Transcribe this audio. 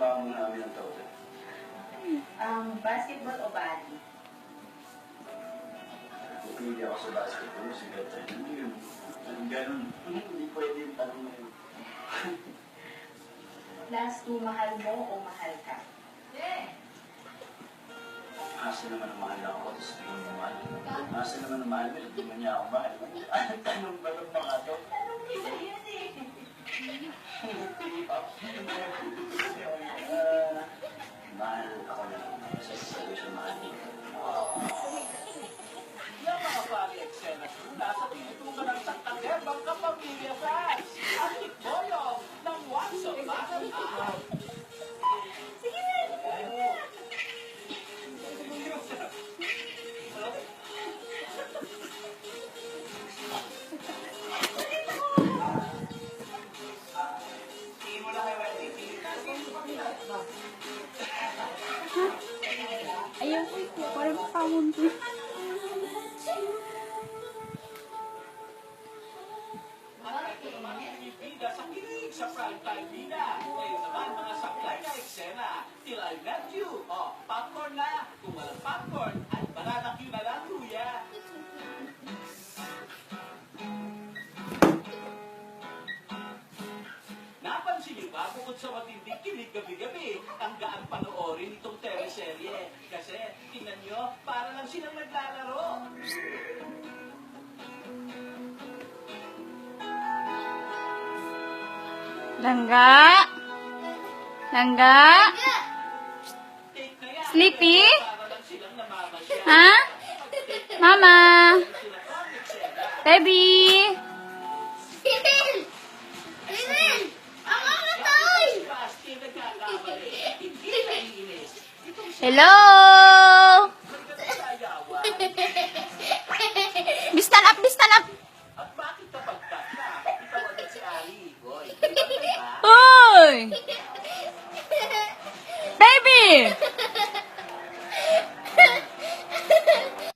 trabaho mo namin ng tao? Basketball o body? Pupili ako sa basketball, si Gata. Ano yun? Anong ganun? Hindi pwede yung tanong na yun. Last two, mahal mo o mahal ka? Asa naman ang mahal ako, tapos tingin mo mahal. Asa naman ang mahal mo, hindi mo niya ako mahal. Anong tanong ba ng mga to? Tanong kita yan eh. Mahal ako na lang. Kasi sabi siya mahal niya. Yung mga pag-eksena nasa pinutungan ng Santander Kapamilya Fans. Ang Tikboyong ng Once of Battle Hour. Sige na. Ayun po, parang pamon po. Bida sa kilig sa primetime bida. Ngayon naman mga saklay na eksena. Till I met you. O, popcorn na. Kung walang popcorn, ay banana cue na lang, kuya. Napansin niyo ba, bukod sa matinding kilig gabi-gabi, ang gaan panoorin itong teleserye. Kasi, tingnan niyo, para lang silang naglalaro. Langga? Langga? Take na yan. Sleepy? Para lang silang namamasya. Ha? Mama? Sila pa ang eksena. Baby? Basti nagkakamali. Hindi naiinis. Itong Hello? sayawan. Bistan up, bistan up! At bakit kapag cut na, itaw agad si Ali? Boy, di ba? Hoy! Baby!